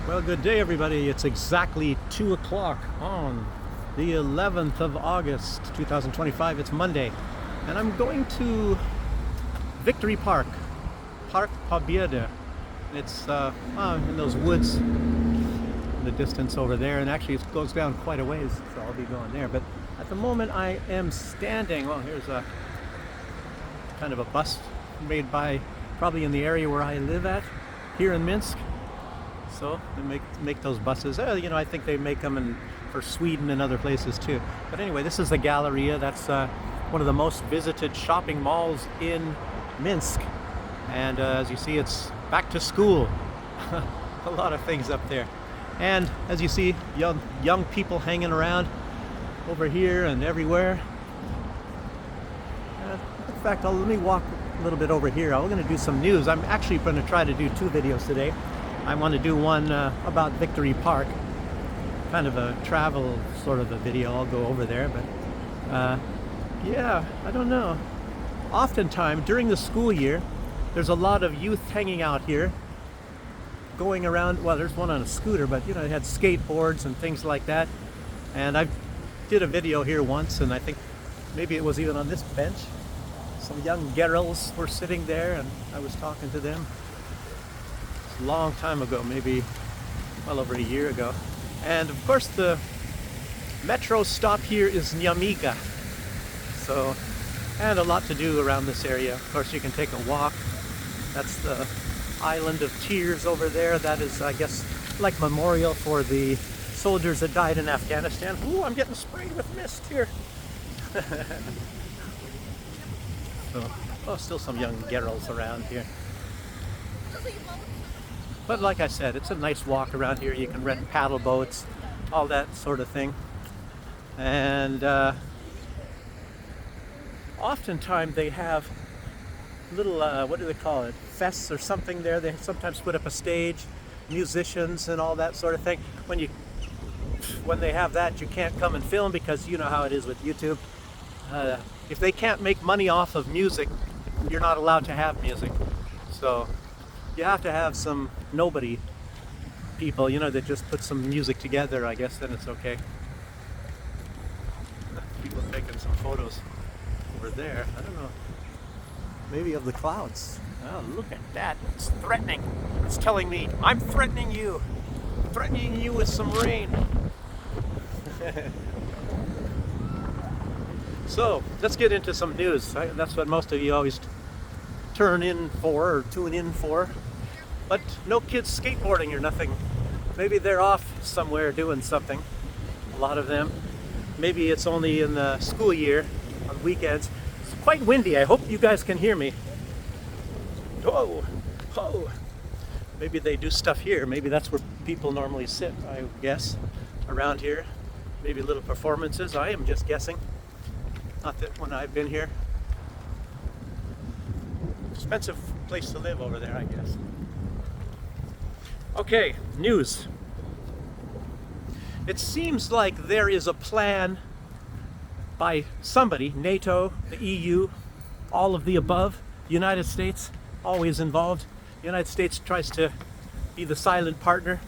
Well, good day, everybody. It's exactly 2 o'clock on the 11th of August, 2025. It's Monday, and I'm going to Victory Park, Park Pobjeda. It's in those woods in the distance over there, and actually it goes down quite a ways, so I'll be going there. But at the moment, I am standing. Well, here's a kind of a bus made by probably in the area where I live at here in Minsk. So they make those buses. I think they make them for Sweden and other places too. But anyway, this is the Galleria. That's one of the most visited shopping malls in Minsk. And as you see, it's back to school. A lot of things up there. And as you see, young people hanging around over here and everywhere. In fact, let me walk a little bit over here. I'm going to do some news. I'm actually going to try to do 2 videos today. I want to do one about Victory Park, kind of a travel sort of a video. I'll go over there, but yeah, I don't know. Oftentimes during the school year, there's a lot of youth hanging out here, going around. Well, there's one on a scooter, but they had skateboards and things like that. And I did a video here once, and I think maybe it was even on this bench. Some young girls were sitting there, and I was talking to them. Long time ago, maybe well over a year ago. And of course the metro stop here is Nyamiga, so, and a lot to do around this area. Of course you can take a walk. That's the Island of Tears over there. That is, I guess, like memorial for the soldiers that died in Afghanistan. Ooh, I'm getting sprayed with mist here. So, still some young girls around here. But like I said, it's a nice walk around here. You can rent paddle boats, all that sort of thing. And oftentimes they have little, what do they call it, fests or something there. They sometimes put up a stage, musicians and all that sort of thing. When they have that, you can't come and film because you know how it is with YouTube. If they can't make money off of music, you're not allowed to have music. So you have to have some nobody people, that just put some music together. I guess then it's okay. People taking some photos over there. I don't know. Maybe of the clouds. Oh, look at that. It's threatening. It's telling me, I'm threatening you. Threatening you with some rain. So, let's get into some news. That's what most of you always tune in for. But no kids skateboarding or nothing. Maybe they're off somewhere doing something. A lot of them. Maybe it's only in the school year, on weekends. It's quite windy. I hope you guys can hear me. Oh. Maybe they do stuff here. Maybe that's where people normally sit, I guess, around here. Maybe little performances. I am just guessing. Not that when I've been here. Expensive place to live over there, I guess. Okay, news. It seems like there is a plan by somebody, NATO, the EU, all of the above, the United States, always involved. The United States tries to be the silent partner.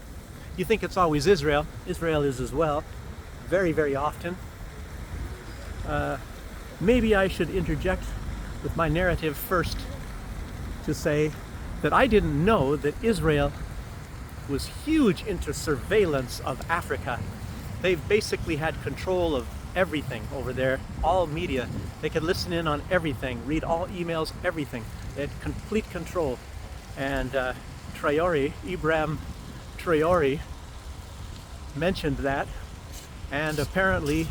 You think it's always Israel. Israel is as well, very, very often. Maybe I should interject with my narrative first to say that I didn't know that Israel was huge into surveillance of Africa. They've basically had control of everything over there, all media. They could listen in on everything, read all emails, everything. They had complete control. And Ibrahim Traore mentioned that, and apparently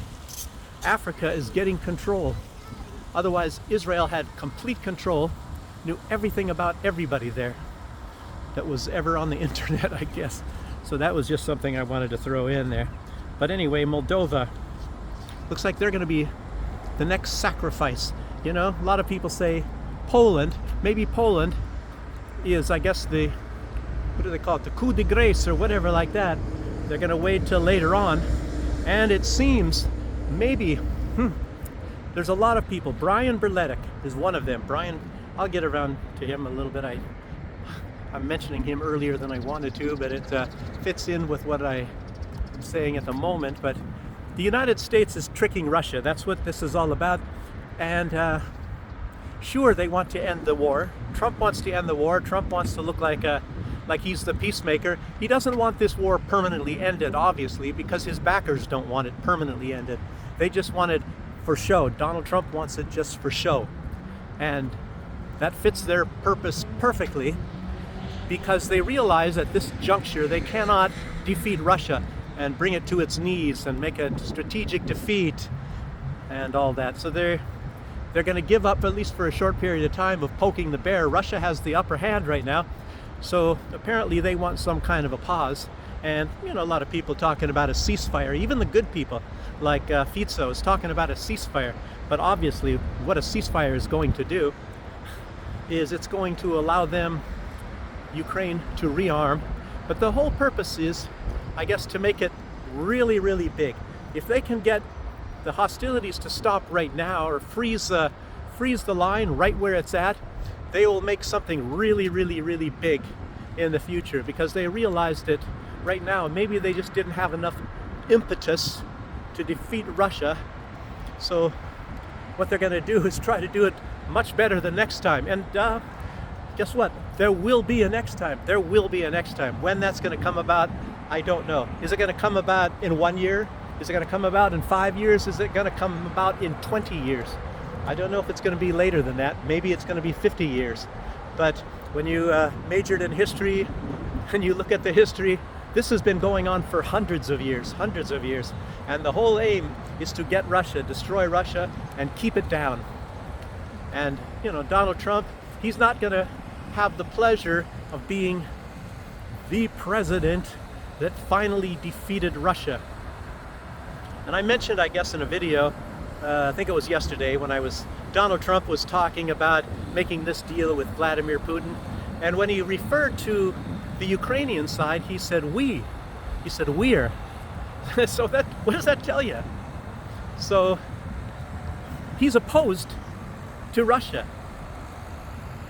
Africa is getting control. Otherwise, Israel had complete control, knew everything about everybody there that was ever on the internet, I guess. So that was just something I wanted to throw in there. But anyway, Moldova looks like they're going to be the next sacrifice. A lot of people say Poland. Maybe Poland is, I guess, what do they call it? The coup de grace or whatever like that. They're going to wait till later on. And it seems maybe there's a lot of people. Brian Berletic is one of them. Brian, I'll get around to him a little bit. I'm mentioning him earlier than I wanted to, but it fits in with what I'm saying at the moment. But the United States is tricking Russia. That's what this is all about. And sure, they want to end the war. Trump wants to end the war. Trump wants to look like he's the peacemaker. He doesn't want this war permanently ended, obviously, because his backers don't want it permanently ended. They just want it for show. Donald Trump wants it just for show. And that fits their purpose perfectly, because they realize at this juncture they cannot defeat Russia and bring it to its knees and make a strategic defeat and all that. So they're going to give up, at least for a short period of time, of poking the bear. Russia has the upper hand right now. So apparently they want some kind of a pause. And, you know, a lot of people talking about a ceasefire. Even the good people, like Fico, is talking about a ceasefire. But obviously, what a ceasefire is going to do is it's going to allow them, Ukraine, to rearm. But the whole purpose is, I guess, to make it really, really big. If they can get the hostilities to stop right now, or freeze the line right where it's at, they will make something really, really, really big in the future, because they realize that right now maybe they just didn't have enough impetus to defeat Russia. So what they're going to do is try to do it much better the next time. And guess what? There will be a next time. There will be a next time. When that's going to come about, I don't know. Is it going to come about in 1 year? Is it going to come about in 5 years? Is it going to come about in 20 years? I don't know if it's going to be later than that. Maybe it's going to be 50 years. But when you majored in history and you look at the history, this has been going on for hundreds of years. And the whole aim is to get Russia, destroy Russia, and keep it down. And, you know, Donald Trump, he's not going to have the pleasure of being the president that finally defeated Russia. And I mentioned, I guess, in a video, I think it was yesterday, when Donald Trump was talking about making this deal with Vladimir Putin. And when he referred to the Ukrainian side, he said we. He said we're. So what does that tell you? So he's opposed to Russia.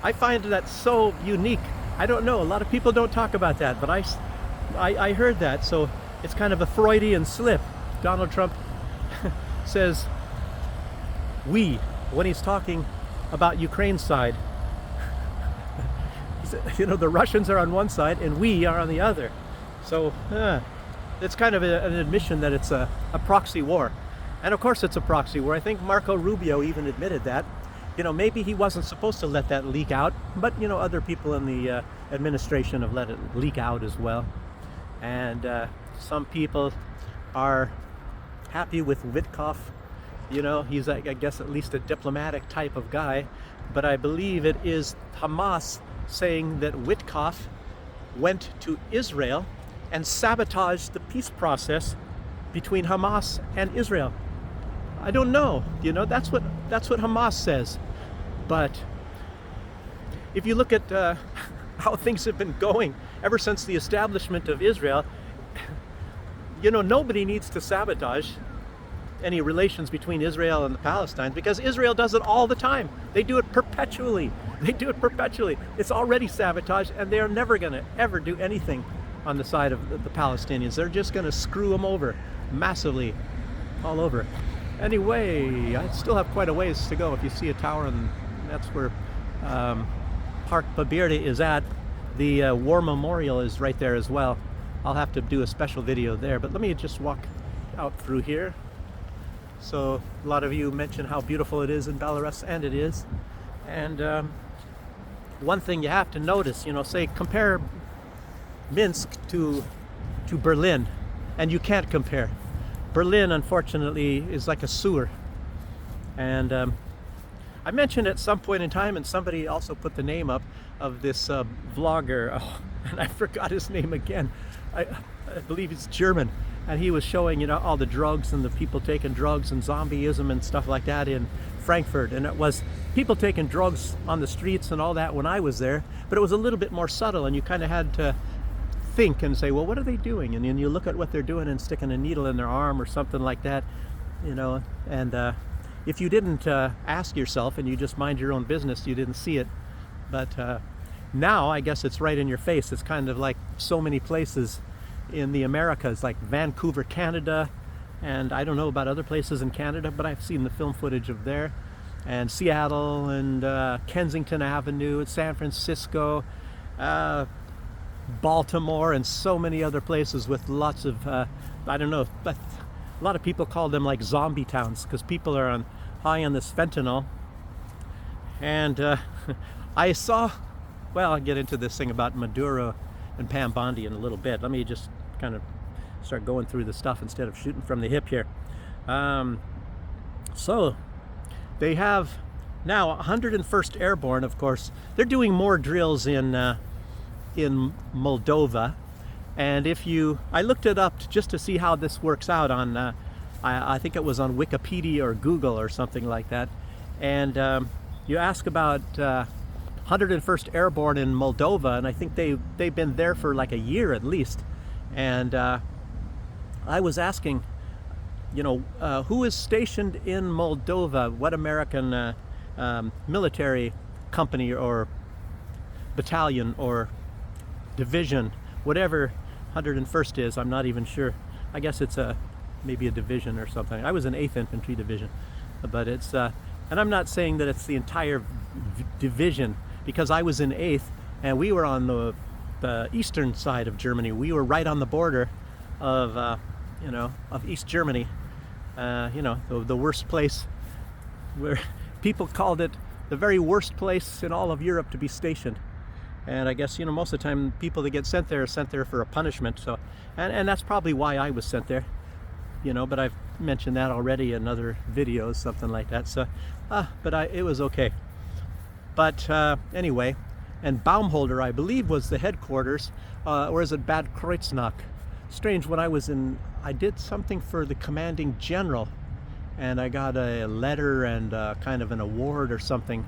I find that so unique. I don't know, a lot of people don't talk about that, but I heard that. So it's kind of a Freudian slip. Donald Trump says we when he's talking about Ukraine's side. You know, the Russians are on one side and we are on the other. So it's kind of an admission that it's a proxy war. And of course it's a proxy war. I think Marco Rubio even admitted that. You know, maybe he wasn't supposed to let that leak out, but, you know, other people in the administration have let it leak out as well. And some people are happy with Witkoff. You know, he's, I guess, at least a diplomatic type of guy. But I believe it is Hamas saying that Witkoff went to Israel and sabotaged the peace process between Hamas and Israel. I don't know. You know, that's what Hamas says. But if you look at how things have been going ever since the establishment of Israel, you know, nobody needs to sabotage any relations between Israel and the Palestinians, because Israel does it all the time. They do it perpetually. It's already sabotaged, and they are never going to ever do anything on the side of the Palestinians. They're just going to screw them over massively all over. Anyway, I still have quite a ways to go. If you see a tower, and that's where Park Babirde is at. The War Memorial is right there as well. I'll have to do a special video there, but let me just walk out through here. So a lot of you mentioned how beautiful it is in Belarus, and it is. And one thing you have to notice, you know, say compare Minsk to Berlin, and you can't compare. Berlin, unfortunately, is like a sewer. And I mentioned at some point in time, and somebody also put the name up of this vlogger, and I forgot his name again. I believe he's German. And he was showing, you know, all the drugs and the people taking drugs and zombieism and stuff like that in Frankfurt. And it was people taking drugs on the streets and all that when I was there, but it was a little bit more subtle, and you kind of had to think and say, well, what are they doing? And then you look at what they're doing and sticking a needle in their arm or something like that, you know. And if you didn't ask yourself and you just mind your own business, you didn't see it. But Now I guess it's right in your face. It's kind of like so many places in the Americas, like Vancouver, Canada, and I don't know about other places in Canada, but I've seen the film footage of there, and Seattle, and Kensington Avenue, and San Francisco, Baltimore, and so many other places with lots of, I don't know, but a lot of people call them like zombie towns because people are high on this fentanyl. And I saw, well, I'll get into this thing about Maduro and Pam Bondi in a little bit. Let me just kind of start going through the stuff instead of shooting from the hip here. So they have now 101st Airborne, of course. They're doing more drills in Moldova. And I looked it up just to see how this works out on, I think it was on Wikipedia or Google or something like that. And you ask about 101st Airborne in Moldova, and I think they've been there for like a year at least. And I was asking, who is stationed in Moldova? What American military company or battalion or division, whatever 101st is, I'm not even sure. I guess it's maybe a division or something. I was in 8th Infantry Division, but it's and I'm not saying that it's the entire division, because I was in 8th and we were on the eastern side of Germany. We were right on the border of of East Germany. The worst place, where people called it the very worst place in all of Europe to be stationed. And I guess, most of the time people that get sent there are sent there for a punishment. So, and that's probably why I was sent there, but I've mentioned that already in other videos, something like that. So, it was okay. But anyway, and Baumholder, I believe, was the headquarters, or is it Bad Kreuznach? Strange, when I did something for the commanding general, and I got a letter and kind of an award or something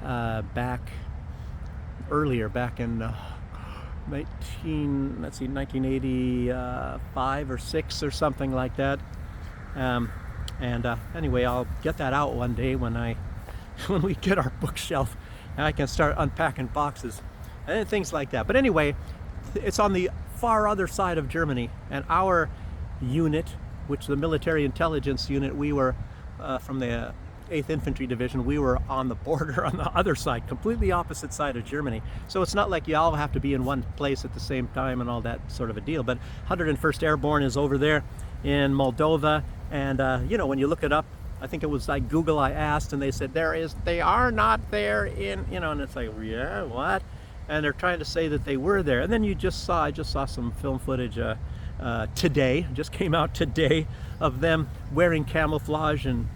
back in 1985 or 6 or something like that. Anyway, I'll get that out one day when we get our bookshelf and I can start unpacking boxes and things like that. But anyway, it's on the far other side of Germany, and our unit, which the military intelligence unit, we were from the 8th Infantry Division, we were on the border on the other side, completely opposite side of Germany. So it's not like you all have to be in one place at the same time and all that sort of a deal. But 101st Airborne is over there in Moldova, and when you look it up, I think it was like Google, I asked, and they said they are not there in, and it's like, yeah, what? And they're trying to say that they were there. And then I just saw some film footage today, just came out today, of them wearing camouflage, and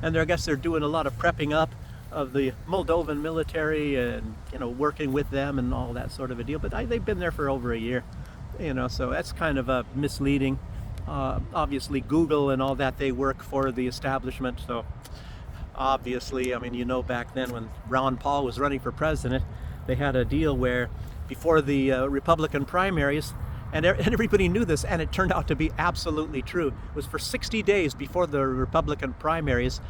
and I guess they're doing a lot of prepping up of the Moldovan military and working with them and all that sort of a deal. But they've been there for over a year, so that's kind of misleading. Obviously Google and all that, they work for the establishment. So obviously, back then when Ron Paul was running for president, they had a deal where before the Republican primaries, and everybody knew this, and it turned out to be absolutely true. It was for 60 days before the Republican primaries,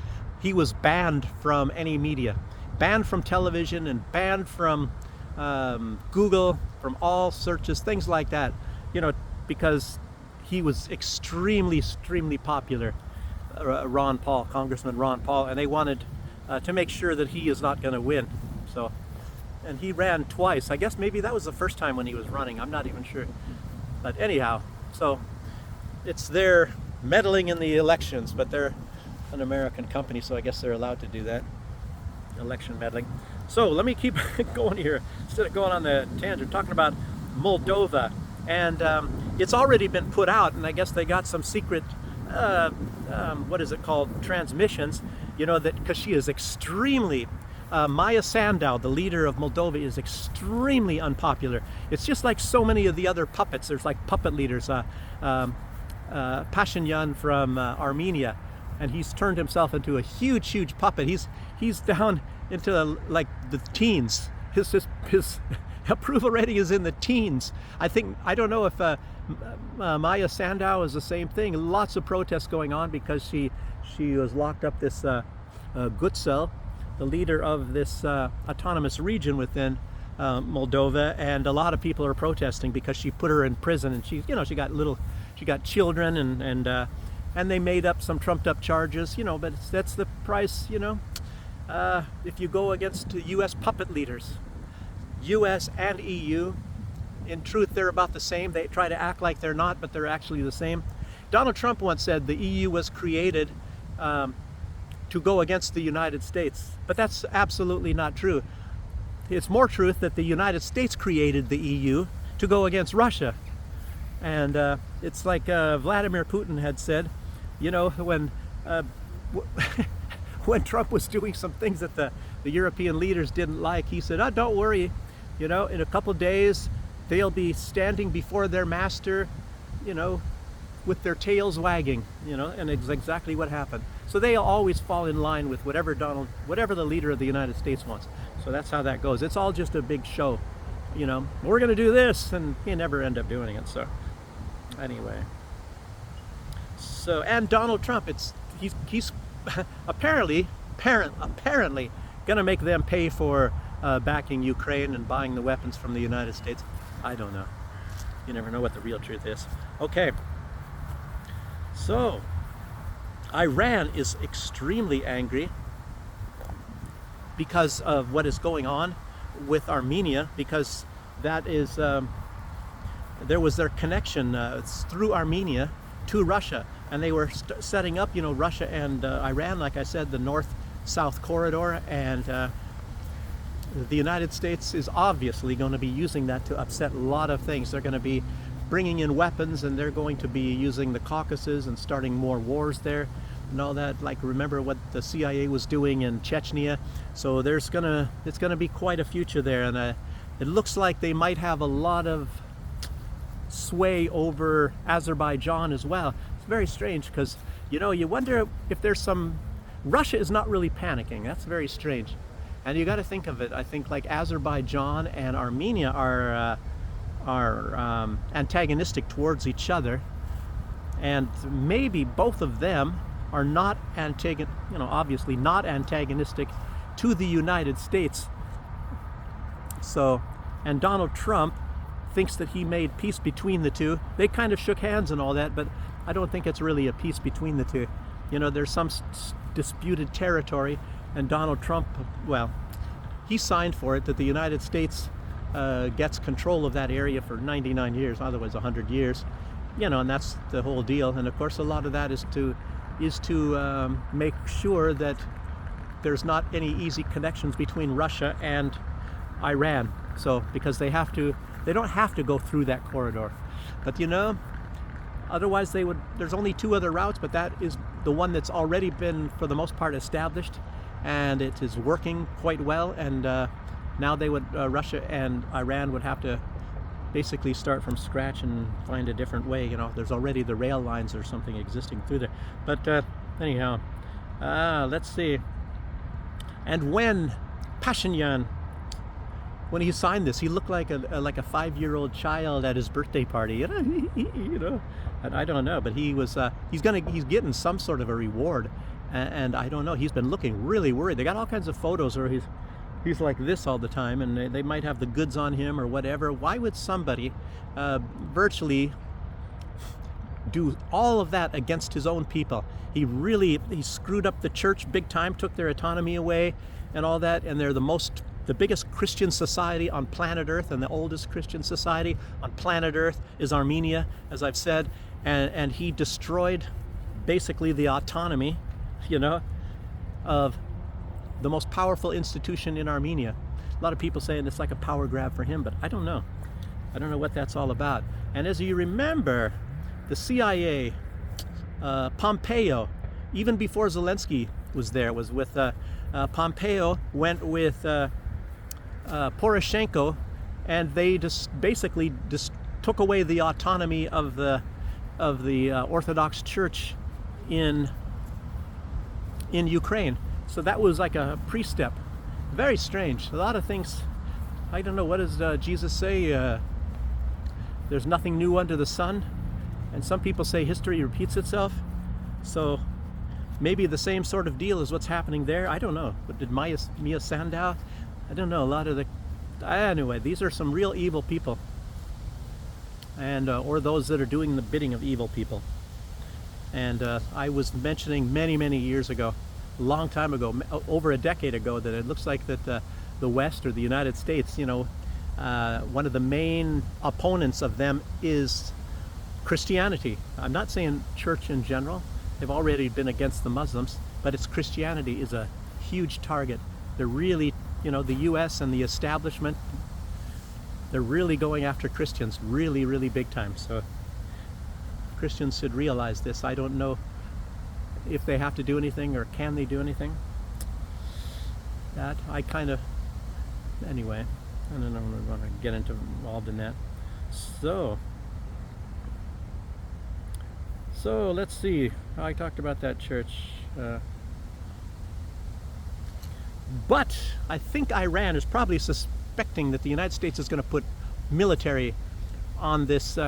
he was banned from any media, banned from television, and banned from Google, from all searches, things like that, because he was extremely popular, Ron Paul, Congressman Ron Paul, and they wanted to make sure that he is not going to win. So, and he ran twice. I guess maybe that was the first time when he was running. I'm not even sure. But anyhow, so it's their meddling in the elections, but they're an American company, so I guess they're allowed to do that, election meddling. So let me keep going here, instead of going on the tangent, talking about Moldova. And it's already been put out, and I guess they got some secret, what is it called, transmissions, that because she is extremely, Maya Sandu, the leader of Moldova, is extremely unpopular. It's just like so many of the other puppets. There's like puppet leaders, Pashinyan from Armenia, and he's turned himself into a huge puppet. He's down into like the teens. His approval rating is in the teens. I don't know if Maya Sandu is the same thing. Lots of protests going on because she was locked up, this Gütsel, the leader of this autonomous region within Moldova, and a lot of people are protesting because she put her in prison, and she got children, and they made up some trumped up charges, but that's the price, if you go against U.S. puppet leaders, U.S. and EU. In truth, they're about the same. They try to act like they're not, but they're actually the same. Donald Trump once said the EU was created to go against the United States, but that's absolutely not true. It's more truth that the United States created the EU to go against Russia. And it's like Vladimir Putin had said, when when Trump was doing some things that the European leaders didn't like, he said, "Oh, don't worry, in a couple days they'll be standing before their master, with their tails wagging," and it's exactly what happened. So they always fall in line with whatever the leader of the United States wants. So that's how that goes. It's all just a big show, we're going to do this, and you never end up doing it. So anyway, and Donald Trump, he's apparently going to make them pay for backing Ukraine and buying the weapons from the United States. I don't know. You never know what the real truth is. Okay. So, Iran is extremely angry because of what is going on with Armenia, because that is, there was their connection through Armenia to Russia, and they were setting up, Russia and Iran, like I said, the north-south corridor, and the United States is obviously going to be using that to upset a lot of things. They're going to be bringing in weapons, and they're going to be using the Caucasus and starting more wars there and all that. Like, remember what the CIA was doing in Chechnya? So it's gonna be quite a future there, and it looks like they might have a lot of sway over Azerbaijan as well. It's very strange because you wonder if there's Russia is not really panicking. That's very strange. And you got to think of it. I think like Azerbaijan and Armenia are antagonistic towards each other, and maybe both of them are not obviously not antagonistic to the United States. So, and Donald Trump thinks that he made peace between the two. They kind of shook hands and all that, but I don't think it's really a peace between the two. There's some disputed territory, and Donald Trump, well, he signed for it, that the United States gets control of that area for 99 years, otherwise 100 years, and that's the whole deal. And of course, a lot of that is to make sure that there's not any easy connections between Russia and Iran. So, because they don't have to go through that corridor, but otherwise there's only two other routes, but that is the one that's already been, for the most part, established, and it is working quite well. And now Russia and Iran would have to basically start from scratch and find a different way. There's already the rail lines or something existing through there. But anyhow, let's see. And when Pashinyan, when he signed this, he looked like a 5-year-old child at his birthday party. And I don't know, but he's getting some sort of a reward, and I don't know. He's been looking really worried. They got all kinds of photos where he's like this all the time, and they might have the goods on him or whatever. Why would somebody virtually do all of that against his own people? He screwed up the church big time, took their autonomy away and all that, and they're the biggest Christian society on planet Earth, and the oldest Christian society on planet Earth is Armenia, as I've said, and he destroyed basically the autonomy, of the most powerful institution in Armenia. A lot of people saying it's like a power grab for him, but I don't know. I don't know what that's all about. And as you remember, the CIA, Pompeo, even before Zelensky was there, was with Pompeo went with Poroshenko, and they basically took away the autonomy of the Orthodox Church in Ukraine. So that was like a pre-step. Very strange. A lot of things. I don't know, what does Jesus say? There's nothing new under the sun. And some people say history repeats itself. So maybe the same sort of deal is what's happening there. I don't know. But did Mia Sandow? I don't know. A lot of the anyway, these are some real evil people, and or those that are doing the bidding of evil people. And I was mentioning many years ago, a long time ago, over a decade ago, that it looks like that the West, or the United States, you know, one of the main opponents of them is Christianity. I'm not saying church in general. They've already been against the Muslims, but it's Christianity is a huge target. They're really, you know, the U.S. and the establishment, they're really going after Christians, really big time. So Christians should realize this. I don't know if they have to do anything, or can they do anything. That I kind of, anyway, I don't know if I want to get involved in that. So let's see. I talked about that church. But I think Iran is probably suspecting that the United States is going to put military on this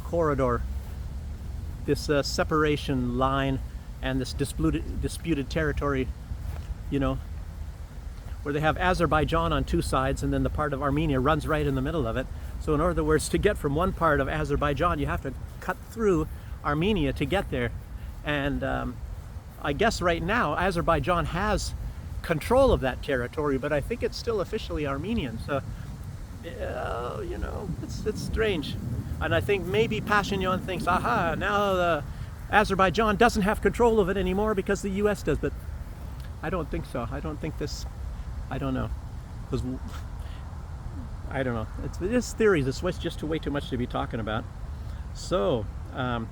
corridor, this separation line, and this disputed territory, you know, where they have Azerbaijan on two sides, and then the part of Armenia runs right in the middle of it. So in other words, to get from one part of Azerbaijan, you have to cut through Armenia to get there. And I guess right now Azerbaijan has control of that territory, but I think it's still officially Armenian. So you know, it's strange. And I think maybe Pashinyan thinks, aha, now Azerbaijan doesn't have control of it anymore because the US does. But I don't think so. I don't think this, I don't know, because I don't know. It's theories. It's just way too much to be talking about. So where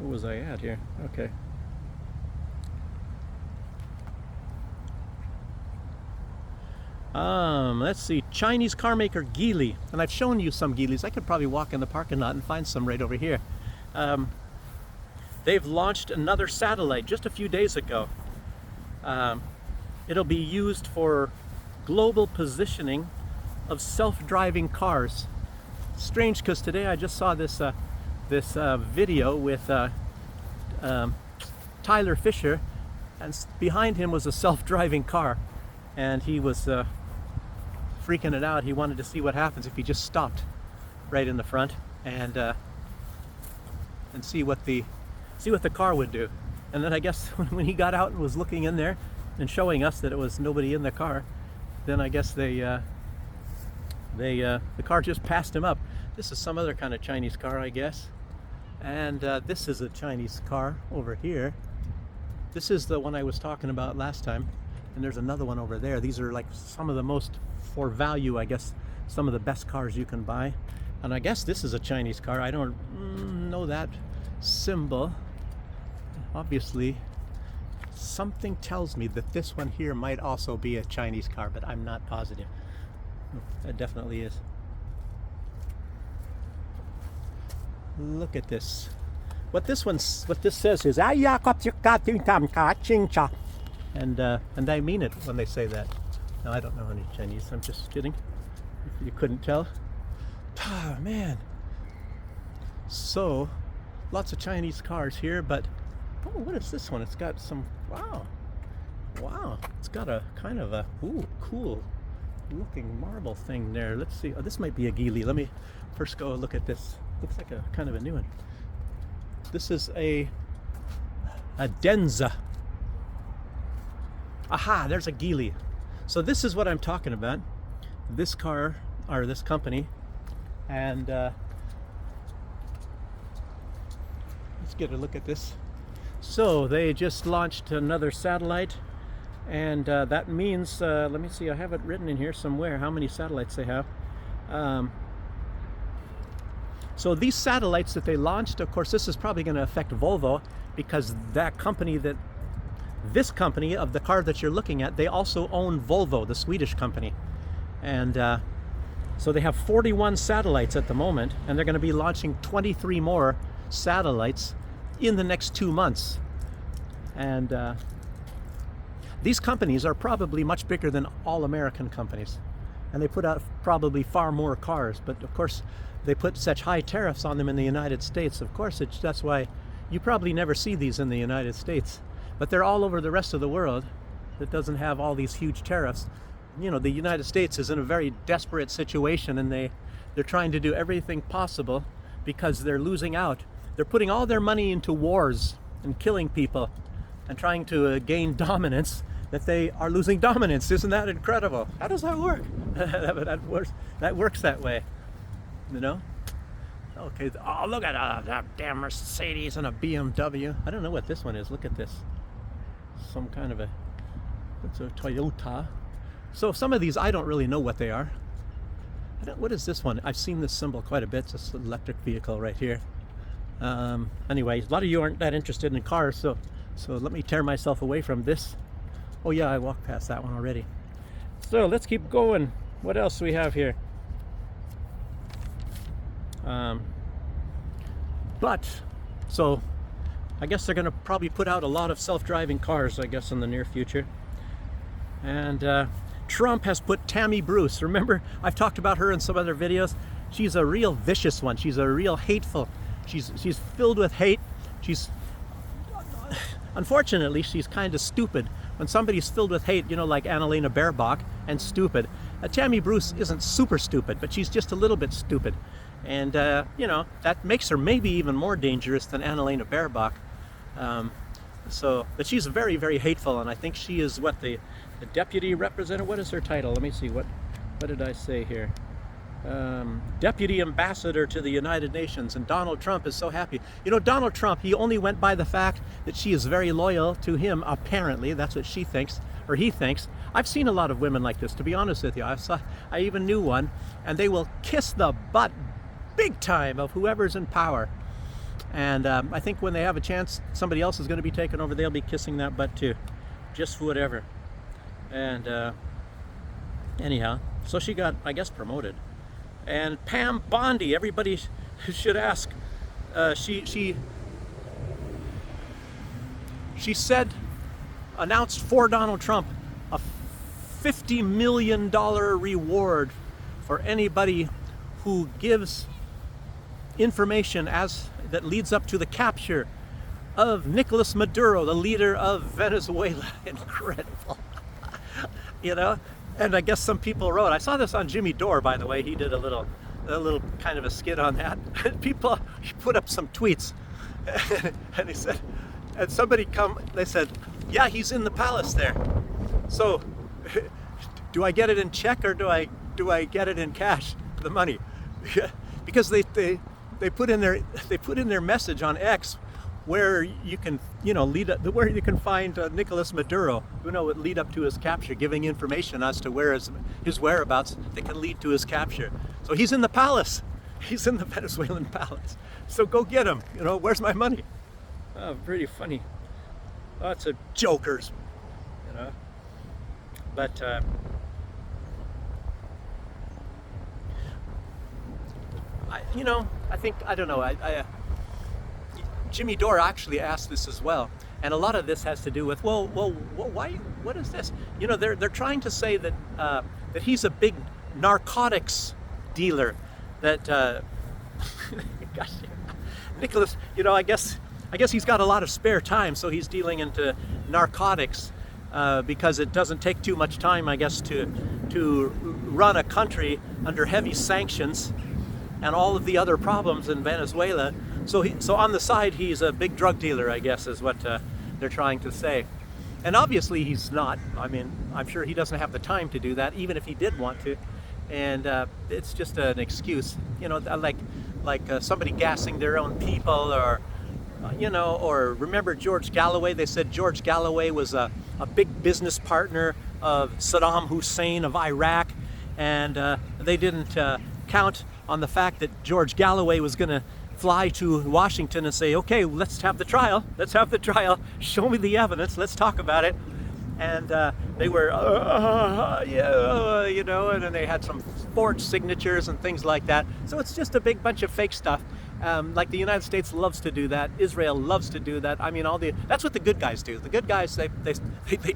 was I at here? Okay. Let's see, Chinese car maker Geely, and I've shown you some Geelys. I could probably walk in the parking lot and find some right over here. They've launched another satellite just a few days ago. It'll be used for global positioning of self-driving cars. Strange, because today I just saw this video with Tyler Fisher, and behind him was a self-driving car, and he was freaking it out. He wanted to see what happens if he just stopped right in the front and see what the car would do. And then I guess when he got out and was looking in there and showing us that it was nobody in the car, then I guess the car just passed him up. This is some other kind of Chinese car, I guess. And this is a Chinese car over here. This is the one I was talking about last time. And there's another one over there. These are like some of the most, for value, I guess, some of the best cars you can buy. And I guess this is a Chinese car. I don't know that symbol. Obviously, something tells me that this one here might also be a Chinese car, but I'm not positive. It definitely is. Look at this. What this says is and I mean it when they say that. No, I don't know any Chinese. I'm just kidding. If you couldn't tell. Ah, man. So, lots of Chinese cars here, but oh, what is this one? It's got some, wow. It's got a kind of a cool looking marble thing there. Let's see. Oh, this might be a Geely. Let me first go look at this. Looks like a kind of a new one. This is a Denza. Aha, there's a Geely. So this is what I'm talking about. This car, or this company. And let's get a look at this. So they just launched another satellite, and that means, let me see, I have it written in here somewhere how many satellites they have. So these satellites that they launched, of course, this is probably going to affect Volvo, because that company this company of the car that you're looking at, they also own Volvo, the Swedish company. And so they have 41 satellites at the moment, and they're going to be launching 23 more satellites in the next 2 months. And these companies are probably much bigger than all American companies, and they put out probably far more cars. But of course, they put such high tariffs on them in the United States. Of course, that's why you probably never see these in the United States. But they're all over the rest of the world. that doesn't have all these huge tariffs. You know, the United States is in a very desperate situation, and they're trying to do everything possible because they're losing out. They're putting all their money into wars and killing people and trying to gain dominance, that they are losing dominance. Isn't that incredible? How does that work? That works that way, you know? Okay, oh, look at that damn Mercedes and a BMW. I don't know what this one is. Look at this. Some kind of it's a Toyota. So some of these, I don't really know what they are. What is this one? I've seen this symbol quite a bit. It's this electric vehicle right here. Anyway, a lot of you aren't that interested in cars, so let me tear myself away from this. Oh yeah, I walked past that one already. So let's keep going. What else do we have here? So I guess they're going to probably put out a lot of self-driving cars, I guess, in the near future. And Trump has put Tammy Bruce. Remember, I've talked about her in some other videos. She's a real vicious one. She's a real hateful. She's filled with hate. Unfortunately, she's kind of stupid. When somebody's filled with hate, you know, like Annalena Baerbock, and stupid. Tammy Bruce isn't super stupid, but she's just a little bit stupid. And, you know, that makes her maybe even more dangerous than Annalena Baerbock. But she's very, very hateful, and I think she is what, the deputy representative? What is her title? Let me see. What did I say here? Deputy ambassador to the United Nations, and Donald Trump is so happy. You know, Donald Trump, he only went by the fact that she is very loyal to him, apparently. That's what she thinks, or he thinks. I've seen a lot of women like this, to be honest with you. I even knew one, and they will kiss the butt big time of whoever's in power. And I think when they have a chance, somebody else is going to be taken over, they'll be kissing that butt too, just for whatever. And anyhow, so she got, I guess, promoted. And Pam Bondi, everybody should ask, she announced for Donald Trump a $50 million reward for anybody who gives information that leads up to the capture of Nicolas Maduro, the leader of Venezuela. Incredible. You know? And I guess some people wrote, I saw this on Jimmy Dore, by the way. He did a little kind of a skit on that. People put up some tweets, and he said, and they said, yeah, he's in the palace there. So, do I get it in check, or do I get it in cash, the money? Because they put in their message on X, where you can, you know, where you can find Nicolas Maduro, you know, would lead up to his capture, giving information as to where his whereabouts that can lead to his capture. So he's in the palace. He's in the Venezuelan palace. So go get him. You know, where's my money? Oh, pretty funny. Lots of jokers, you know. But I don't know. Jimmy Dore actually asked this as well, and a lot of this has to do with, why? What is this? You know, they're trying to say that that he's a big narcotics dealer. That gosh, Nicholas, you know, I guess he's got a lot of spare time, so he's dealing into narcotics because it doesn't take too much time, I guess, to run a country under heavy sanctions and all of the other problems in Venezuela. So on the side, he's a big drug dealer, I guess, is what they're trying to say. And obviously he's not. I mean, I'm sure he doesn't have the time to do that, even if he did want to. And it's just an excuse, you know, like somebody gassing their own people, or you know, or remember George Galloway? They said George Galloway was a big business partner of Saddam Hussein of Iraq, and they didn't count on the fact that George Galloway was going to fly to Washington and say, okay, let's have the trial. Show me the evidence. Let's talk about it. And they were, yeah, you know, and then they had some forged signatures and things like that. So it's just a big bunch of fake stuff. Like the United States loves to do that. Israel loves to do that. I mean, that's what the good guys do. The good guys, they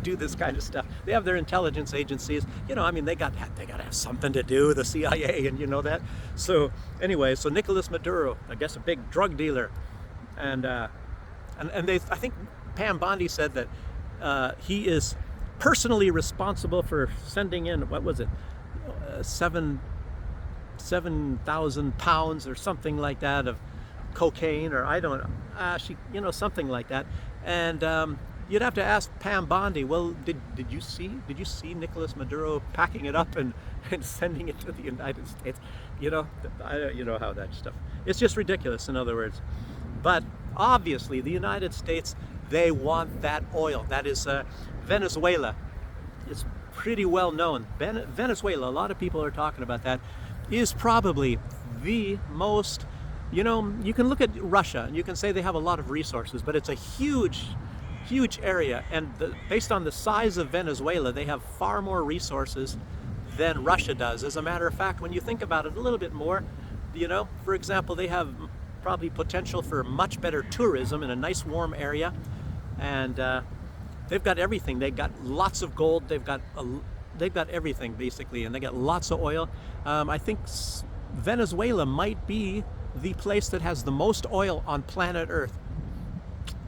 do this kind of stuff. They have their intelligence agencies. You know, I mean, they got to have something to do, the CIA, and you know that. So anyway, so Nicolas Maduro, I guess a big drug dealer, and I think Pam Bondi said that he is personally responsible for sending in, what was it, 7,000 pounds or something like that of cocaine, or I don't know, something like that. And you'd have to ask Pam Bondi, well, did you see Nicolas Maduro packing it up and sending it to the United States? You know how that stuff. It's just ridiculous, in other words. But obviously, the United States, they want that oil. That is Venezuela. It's pretty well known. Venezuela, a lot of people are talking about that, is probably the most, you can look at Russia and you can say they have a lot of resources, but it's a huge area. And based on the size of Venezuela, they have far more resources than Russia does. As a matter of fact, when you think about it a little bit more, for example, they have probably potential for much better tourism in a nice warm area. And they've got everything. They've got lots of gold. They've got everything basically, and they got lots of oil. I think Venezuela might be the place that has the most oil on planet Earth.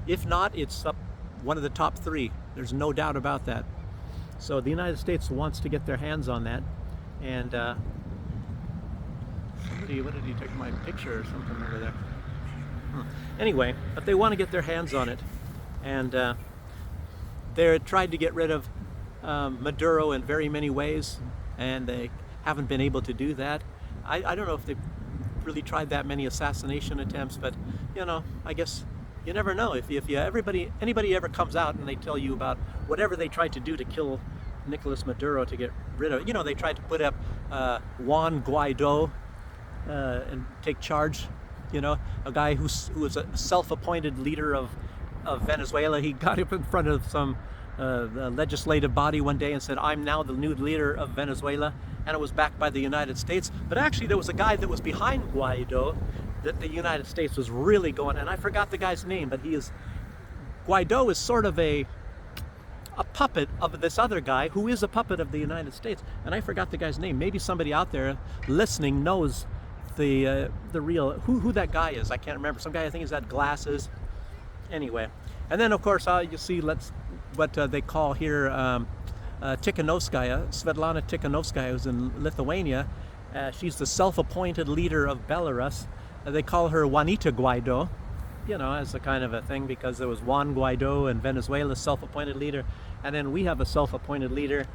If not, it's up one of the top 3. There's no doubt about that. So the United States wants to get their hands on that. And what did he take my picture or something over there? Anyway, but they want to get their hands on it. And they're tried to get rid of Maduro in very many ways, and they haven't been able to do that. I don't know if they've really tried that many assassination attempts, but I guess you never know. If anybody ever comes out and they tell you about whatever they tried to do to kill Nicolas Maduro, to get rid of, they tried to put up Juan Guaido and take charge. A guy who was a self-appointed leader of Venezuela. He got up in front of some the legislative body one day and said, I'm now the new leader of Venezuela, and it was backed by the United States. But actually there was a guy that was behind Guaido that the United States was really going, and I forgot the guy's name, but Guaido is sort of a puppet of this other guy who is a puppet of the United States, and I forgot the guy's name. Maybe somebody out there listening knows the real, who that guy is. I can't remember. Some guy, I think he's got glasses. Anyway, and then of course you see what they call here Tikhanovskaya, Svetlana Tikhanovskaya, who's in Lithuania. She's the self-appointed leader of Belarus. They call her Juanita Guaido, as a kind of a thing, because there was Juan Guaido in Venezuela, self-appointed leader, and then we have a self-appointed leader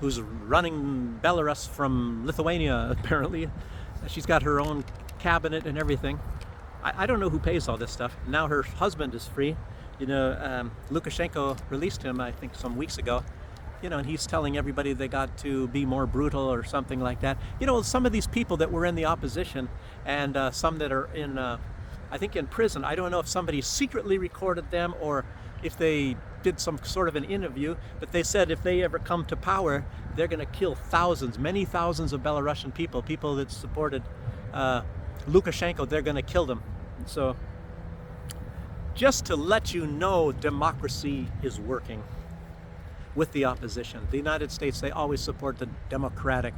who's running Belarus from Lithuania, apparently. She's got her own cabinet and everything. I don't know who pays all this stuff. Now her husband is free. Lukashenko released him, I think, some weeks ago. And he's telling everybody they got to be more brutal or something like that. Some of these people that were in the opposition, and some that are in, I think, in prison. I don't know if somebody secretly recorded them or if they did some sort of an interview, but they said if they ever come to power, they're going to kill many thousands of Belarusian people that supported Lukashenko. They're going to kill them. So just to let you know, democracy is working with the opposition. The United States, they always support the democratic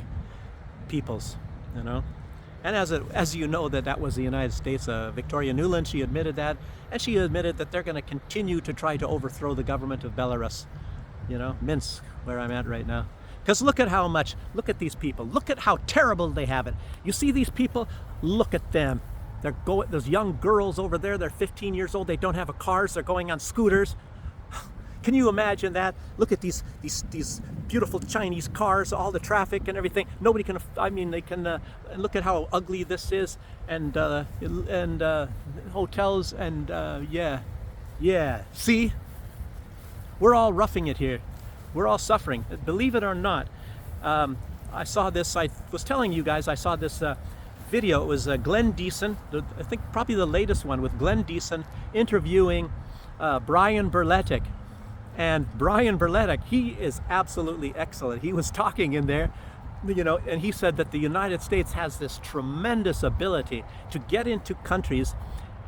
peoples, And as you know, that was the United States. Victoria Nuland, she admitted that, and she admitted that they're going to continue to try to overthrow the government of Belarus. Minsk, where I'm at right now. Because look at these people. Look at how terrible they have it. You see these people? Look at them. Those young girls over there, they're 15 years old. They don't have cars. They're going on scooters. Can you imagine that? Look at these beautiful Chinese cars, all the traffic and everything. Nobody can, they can, look at how ugly this is, and hotels, and yeah. See? We're all roughing it here. We're all suffering. Believe it or not. I saw this, I was telling you guys, I saw this video. It was Glenn Deason, I think probably the latest one, with Glenn Deason interviewing Brian Berletic. And Brian Berletic, he is absolutely excellent. He was talking in there, and he said that the United States has this tremendous ability to get into countries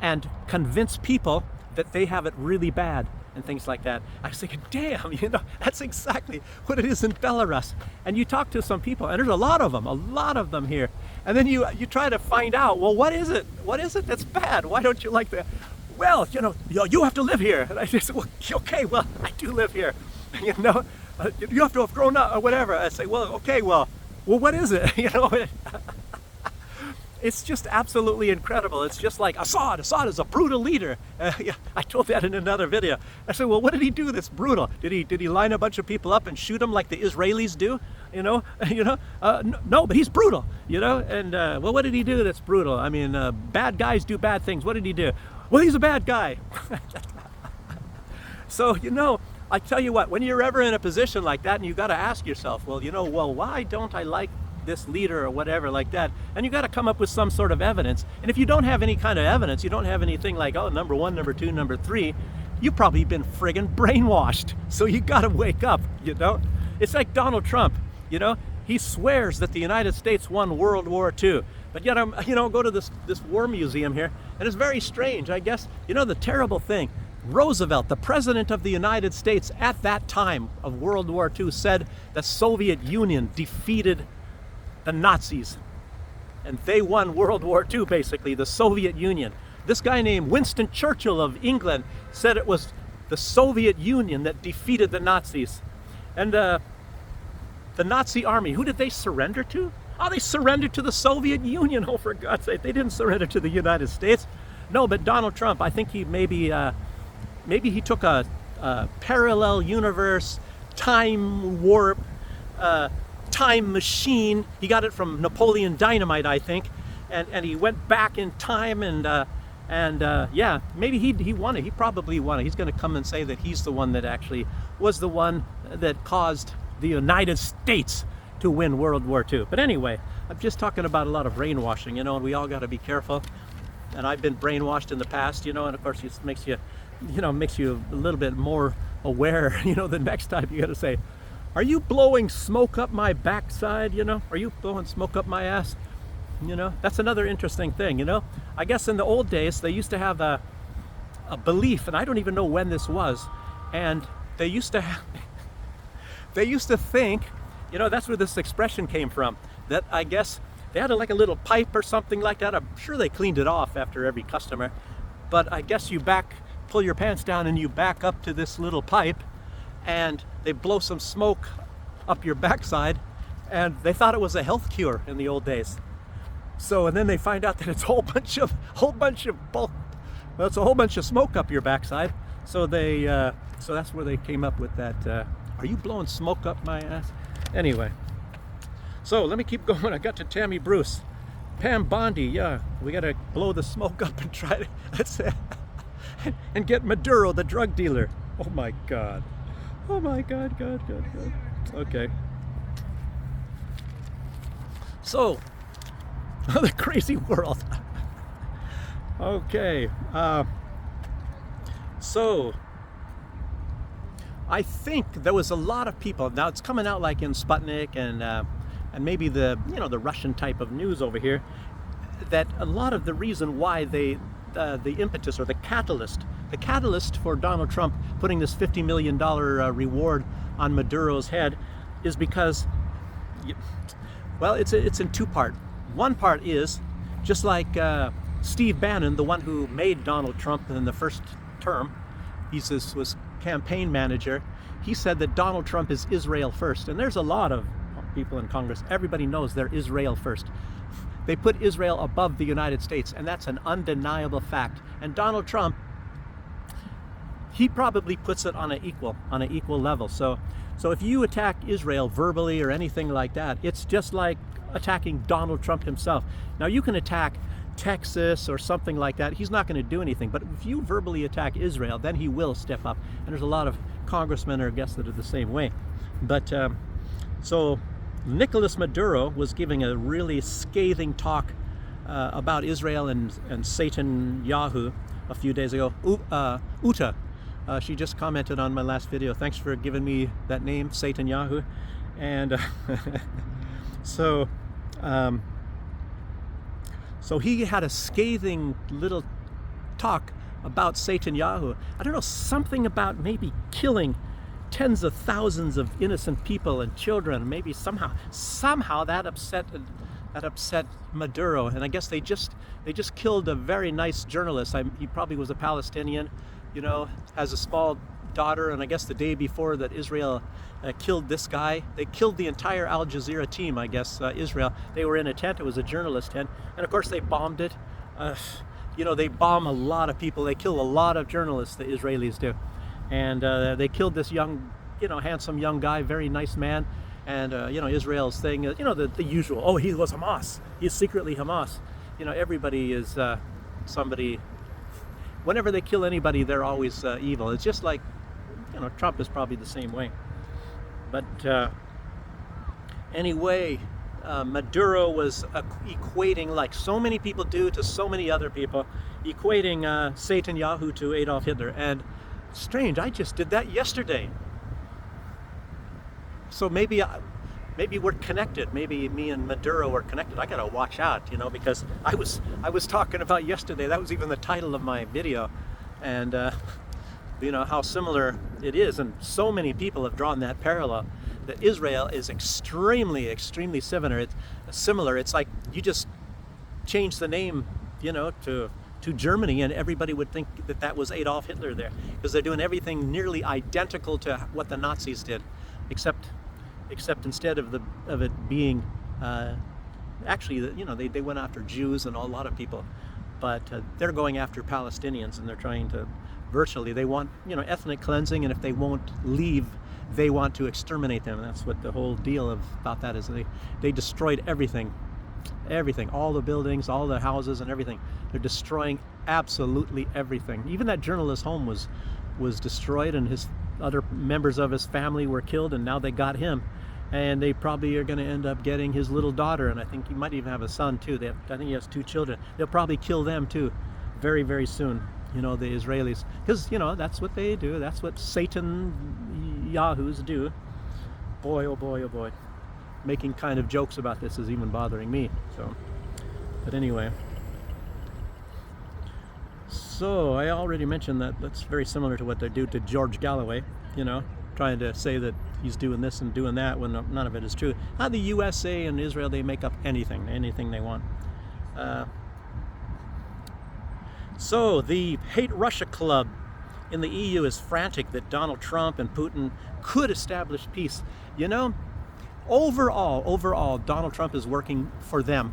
and convince people that they have it really bad and things like that. I was thinking, damn, that's exactly what it is in Belarus. And you talk to some people, and there's a lot of them here. And then you try to find out, well, what is it? What is it that's bad? Why don't you like that? Well, you have to live here. And I just said, well, okay, well, I do live here, You have to have grown up or whatever. I say, well, okay, well, what is it? You know, it's just absolutely incredible. It's just like Assad. Assad is a brutal leader. Yeah, I told that in another video. I said, well, what did he do that's brutal? Did he line a bunch of people up and shoot them like the Israelis do? You know, no, but he's brutal. You know, and well, what did he do that's brutal? I mean, bad guys do bad things. What did he do? Well, he's a bad guy. So, you know, I tell you what, when you're ever in a position like that, and you got to ask yourself, well, you know, well, why don't I like this leader or whatever like that? And you got to come up with some sort of evidence. And if you don't have any kind of evidence, you don't have anything like, oh, number one, number two, number three, you've probably been friggin' brainwashed. So you got to wake up, you know? It's like Donald Trump, you know? He swears that the United States won World War II. But yet, you know, go to this war museum here, and it's very strange, I guess. You know, the terrible thing, Roosevelt, the president of the United States at that time of World War II, said the Soviet Union defeated the Nazis. And they won World War II, basically, the Soviet Union. This guy named Winston Churchill of England said it was the Soviet Union that defeated the Nazis. And the Nazi army, who did they surrender to? Oh, they surrendered to the Soviet Union. Oh, for God's sake, they didn't surrender to the United States. No, but Donald Trump, I think he maybe he took a parallel universe, time warp, time machine. He got it from Napoleon Dynamite, I think, and he went back in time and yeah, maybe he won it. He probably won it. He's going to come and say that he's the one that actually was the one that caused the United States to win World War II. But anyway, I'm just talking about a lot of brainwashing, you know, and we all got to be careful. And I've been brainwashed in the past, you know, and of course it makes you a little bit more aware, you know, the next time you got to say, are you blowing smoke up my backside, you know? Are you blowing smoke up my ass? You know, that's another interesting thing, you know? I guess in the old days, they used to have a belief, and I don't even know when this was, and they used to think, you know, that's where this expression came from, that I guess they had like a little pipe or something like that. I'm sure they cleaned it off after every customer, but I guess you pull your pants down and you back up to this little pipe, and they blow some smoke up your backside, and they thought it was a health cure in the old days. So, and then they find out that it's a whole bunch of bulk. Well, it's a whole bunch of smoke up your backside. So so that's where they came up with that. Are you blowing smoke up my ass? Anyway, so let me keep going. I got to Tammy Bruce, Pam Bondi. Yeah, we got to blow the smoke up and try to and get Maduro, the drug dealer. Oh my God. Oh my God. God. Okay. So, the crazy world. Okay. So, I think there was a lot of people. Now it's coming out like in Sputnik and maybe the Russian type of news over here, that a lot of the reason why the impetus or the catalyst for Donald Trump putting this $50 million reward on Maduro's head is because, well, it's in two parts. One part is just like Steve Bannon, the one who made Donald Trump in the first term. Was campaign manager. He said that Donald Trump is Israel first, and there's a lot of people in Congress. Everybody knows they're Israel first. They put Israel above the United States, and that's an undeniable fact. And Donald Trump, he probably puts it on an equal level. So if you attack Israel verbally or anything like that, it's just like attacking Donald Trump himself. Now you can attack Texas or something like that. He's not going to do anything. But if you verbally attack Israel, then he will step up. And there's a lot of congressmen or guests that are the same way. But so Nicolas Maduro was giving a really scathing talk about Israel and Satan Yahoo a few days ago. Uta, she just commented on my last video. Thanks for giving me that name, Satan Yahoo. And so he had a scathing little talk about Satan Yahoo. I don't know, something about maybe killing tens of thousands of innocent people and children. Maybe somehow that upset Maduro. And I guess they just killed a very nice journalist. He probably was a Palestinian, you know, has a small daughter, and I guess the day before that Israel killed this guy, they killed the entire Al Jazeera team, I guess, Israel. They were in a tent, it was a journalist tent, and of course they bombed it. You know, they bomb a lot of people, they kill a lot of journalists, the Israelis do. And they killed this young, you know, handsome young guy, very nice man. And, you know, Israel's saying, you know, the usual, oh, he was Hamas, he's secretly Hamas. You know, everybody is somebody, whenever they kill anybody, they're always evil. It's just like, you know, Trump is probably the same way. But anyway, Maduro was equating, like so many people do to so many other people, equating Netanyahu to Adolf Hitler. And strange, I just did that yesterday. So maybe we're connected. Maybe me and Maduro are connected. I gotta watch out, you know, because I was talking about yesterday. That was even the title of my video, and you know how similar it is. And so many people have drawn that parallel. That Israel is extremely similar. It's like you just change the name, you know, to Germany, and everybody would think that that was Adolf Hitler there, because they're doing everything nearly identical to what the Nazis did, except instead of it being actually, you know, they went after Jews and a lot of people, but they're going after Palestinians, and they're trying to virtually, they want, you know, ethnic cleansing, and if they won't leave, they want to exterminate them. That's what the whole deal about that is. They destroyed everything, all the buildings, all the houses and everything. They're destroying absolutely everything. Even that journalist's home was destroyed, and his other members of his family were killed, and now they got him. And they probably are going to end up getting his little daughter, and I think he might even have a son too. I think he has 2 children. They'll probably kill them too very soon, you know, the Israelis, because, you know, that's what they do. That's what Satan yahoos do. Boy, oh boy, oh boy. Making kind of jokes about this is even bothering me. So, but anyway, so I already mentioned that that's very similar to what they do to George Galloway, you know, trying to say that he's doing this and doing that when none of it is true. Now the USA and Israel, they make up anything they want. So the Hate Russia Club in the EU is frantic that Donald Trump and Putin could establish peace. You know, overall, Donald Trump is working for them.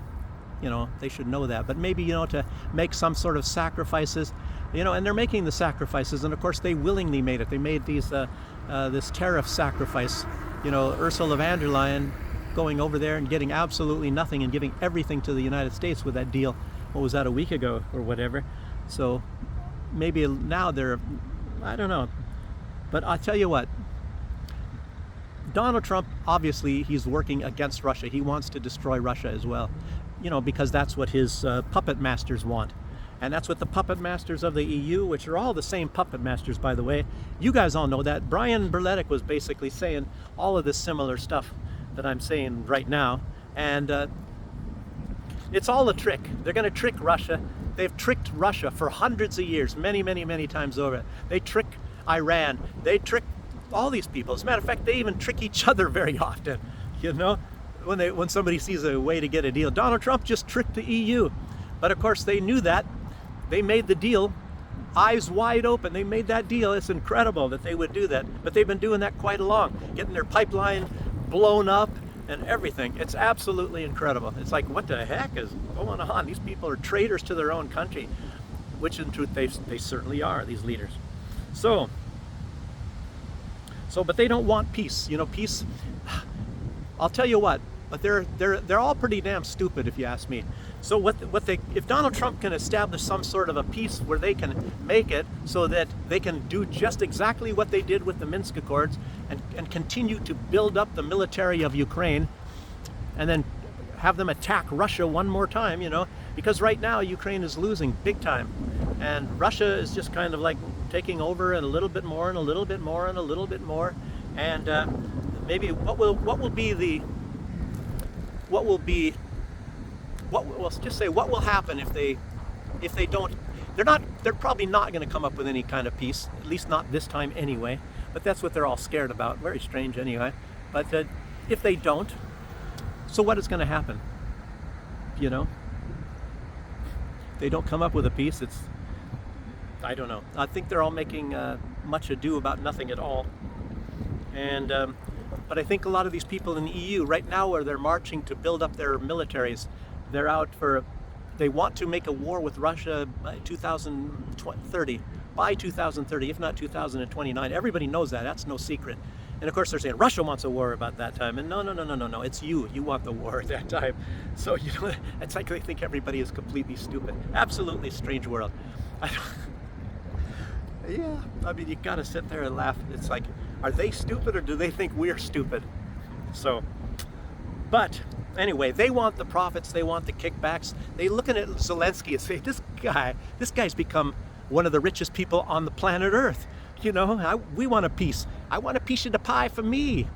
You know, they should know that. But maybe, you know, to make some sort of sacrifices, you know, and they're making the sacrifices. And of course, they willingly made it. They made these this tariff sacrifice. You know, Ursula von der Leyen going over there and getting absolutely nothing and giving everything to the United States with that deal. What was that, a week ago or whatever? So maybe now they're, I don't know. But I'll tell you what, Donald Trump, obviously, he's working against Russia. He wants to destroy Russia as well, you know, because that's what his puppet masters want. And that's what the puppet masters of the EU, which are all the same puppet masters, by the way. You guys all know that. Brian Berletic was basically saying all of this similar stuff that I'm saying right now. And it's all a trick. They're going to trick Russia. They've tricked Russia for hundreds of years, many times over. They trick Iran. They trick all these people. As a matter of fact, they even trick each other very often. You know, when somebody sees a way to get a deal. Donald Trump just tricked the EU. But of course, they knew that. They made the deal, eyes wide open. They made that deal. It's incredible that they would do that. But they've been doing that quite a long, getting their pipeline blown up and everything. It's absolutely incredible. It's like, what the heck is going on? These people are traitors to their own country, which in truth they certainly are, these leaders. So, but they don't want peace. You know, peace. I'll tell you what. But they're all pretty damn stupid, if you ask me. So if Donald Trump can establish some sort of a peace where they can make it so that they can do just exactly what they did with the Minsk Accords and continue to build up the military of Ukraine, and then have them attack Russia one more time, you know, because right now Ukraine is losing big time, and Russia is just kind of like taking over, and a little bit more and a little bit more and a little bit more, and maybe what will happen if they don't. They're probably not going to come up with any kind of peace, at least not this time anyway. But that's what they're all scared about. Very strange anyway. But if they don't, so what is going to happen? You know, they don't come up with a peace. I don't know. I think they're all making much ado about nothing at all. And but I think a lot of these people in the EU right now, where they're marching to build up their militaries, they're out for, they want to make a war with Russia by 2030, by 2030, if not 2029. Everybody knows that. That's no secret. And of course they're saying Russia wants a war about that time. And no, it's you. You want the war at that time. So, you know, it's like they think everybody is completely stupid. Absolutely strange world. Yeah, I mean, you gotta sit there and laugh. It's like, are they stupid or do they think we're stupid? So, but anyway, they want the profits, they want the kickbacks. They looking at Zelensky and say, this guy's become one of the richest people on the planet Earth. You know, we want a piece. I want a piece of the pie for me.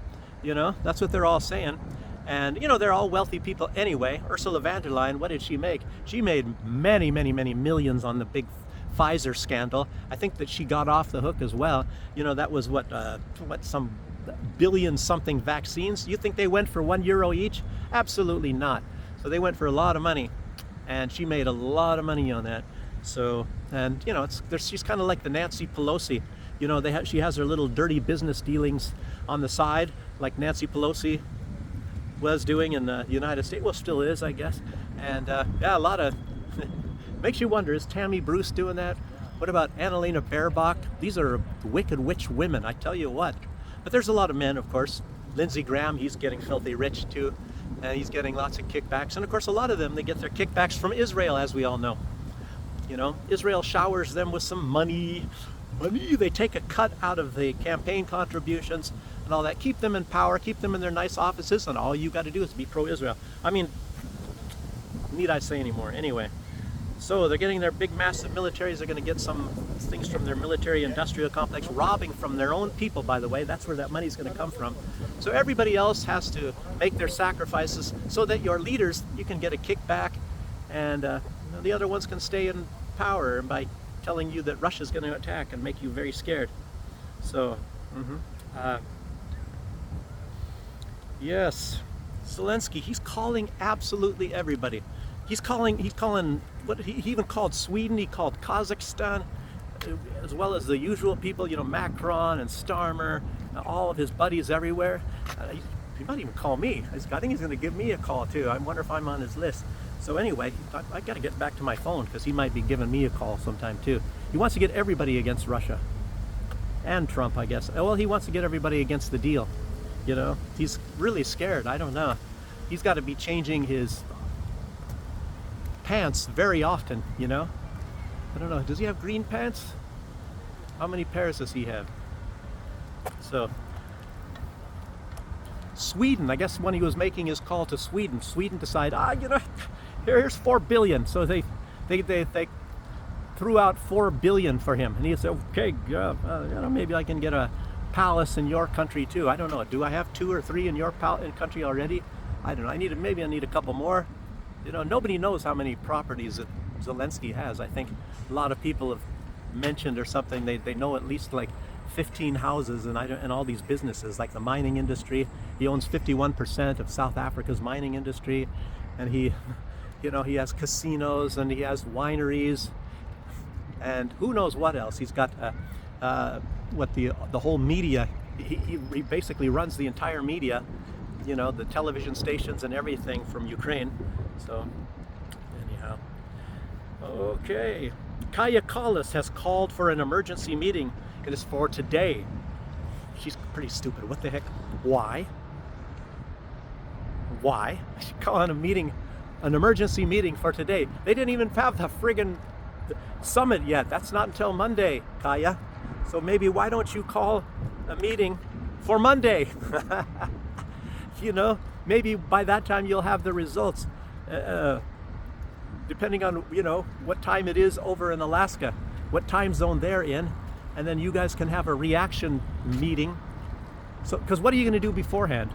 You know, that's what they're all saying. And, you know, they're all wealthy people anyway. Ursula von der Leyen, what did she make? She made many millions on the big Pfizer scandal. I think that she got off the hook as well. You know, that was what some billion something vaccines. You think they went for €1 each? Absolutely not. So they went for a lot of money, and she made a lot of money on that. So, and you know, she's kind of like the Nancy Pelosi. You know, she has her little dirty business dealings on the side, like Nancy Pelosi was doing in the United States. Well, still is, I guess. And yeah, a lot of makes you wonder, is Tammy Bruce doing that? What about Annalena Baerbock? These are wicked witch women, I tell you what. But there's a lot of men, of course. Lindsey Graham, he's getting filthy rich too. And he's getting lots of kickbacks. And of course, a lot of them, they get their kickbacks from Israel, as we all know. You know, Israel showers them with some money. They take a cut out of the campaign contributions and all that. Keep them in power, keep them in their nice offices, and all you got to do is be pro-Israel. I mean, need I say anymore? Anyway. So they're getting their big massive militaries. They're going to get some things from their military industrial complex, robbing from their own people, by the way. That's where that money's going to come from. So everybody else has to make their sacrifices so that your leaders, you can get a kickback, and the other ones can stay in power by telling you that Russia's going to attack and make you very scared. So, yes, Zelensky, he's calling absolutely everybody. He's calling, what he even called Sweden, he called Kazakhstan, as well as the usual people, you know, Macron and Starmer, all of his buddies everywhere. He might even call me. I think he's going to give me a call too. I wonder if I'm on his list. So anyway, I got to get back to my phone because he might be giving me a call sometime too. He wants to get everybody against Russia and Trump, I guess. Well, he wants to get everybody against the deal. You know, he's really scared. I don't know. He's got to be changing his pants very often, you know. I don't know. Does he have green pants? How many pairs does he have? So, Sweden, I guess when he was making his call to Sweden decided, you know, here's $4 billion. So they threw out $4 billion for him, and he said, okay, you know, maybe I can get a palace in your country too. I don't know. Do I have 2 or 3 in your country already? I don't know. Maybe I need a couple more. You know, nobody knows how many properties that Zelensky has. I think a lot of people have mentioned or something. They know at least like 15 houses and all these businesses, like the mining industry. He owns 51% of South Africa's mining industry, and he has casinos and he has wineries, and who knows what else. He's got the whole media. He basically runs the entire media. You know, the television stations and everything from Ukraine. So, anyhow, okay. Kaja Kallas has called for an emergency meeting. It is for today. She's pretty stupid. What the heck? Why? She's calling an emergency meeting for today. They didn't even have the friggin' summit yet. That's not until Monday, Kaja. So maybe why don't you call a meeting for Monday? You know, maybe by that time you'll have the results. Depending on, you know, what time it is over in Alaska, what time zone they're in, and then you guys can have a reaction meeting. So, because what are you going to do beforehand?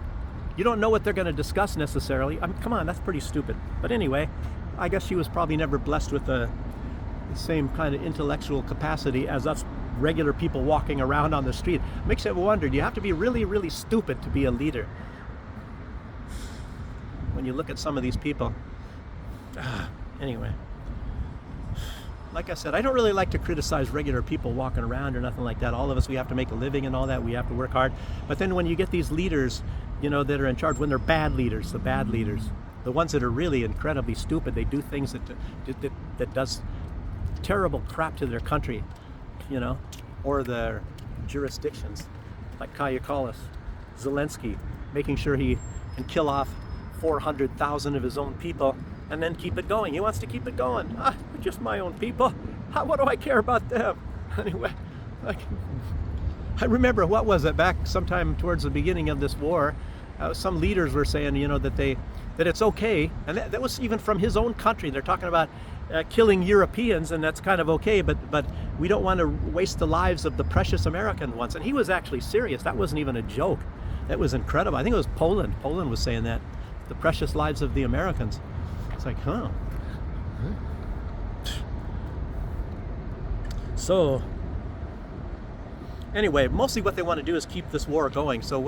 You don't know what they're going to discuss necessarily. I mean, come on, that's pretty stupid. But anyway, I guess she was probably never blessed with the same kind of intellectual capacity as us regular people walking around on the street. Makes you wonder, do you have to be really, really stupid to be a leader? When you look at some of these people. Anyway. like I said, I don't really like to criticize regular people walking around or nothing like that. All of us, we have to make a living and all that. We have to work hard. But then when you get these leaders, you know, that are in charge, when they're bad leaders, the bad leaders, the ones that are really incredibly stupid, they do things that does terrible crap to their country, you know, or their jurisdictions, like Kaya Kallas, Zelensky, making sure he can kill off 400,000 of his own people and then keep it going. He wants to keep it going. Just my own people. What do I care about them? Anyway, I remember, what was it, back sometime towards the beginning of this war, some leaders were saying, you know, that it's okay, and that was even from his own country. They're talking about killing Europeans, and that's kind of okay, but we don't want to waste the lives of the precious American ones. And he was actually serious. That wasn't even a joke. That was incredible. I think it was Poland. Poland was saying that, the precious lives of the Americans. It's like, huh. So, anyway, mostly what they want to do is keep this war going. So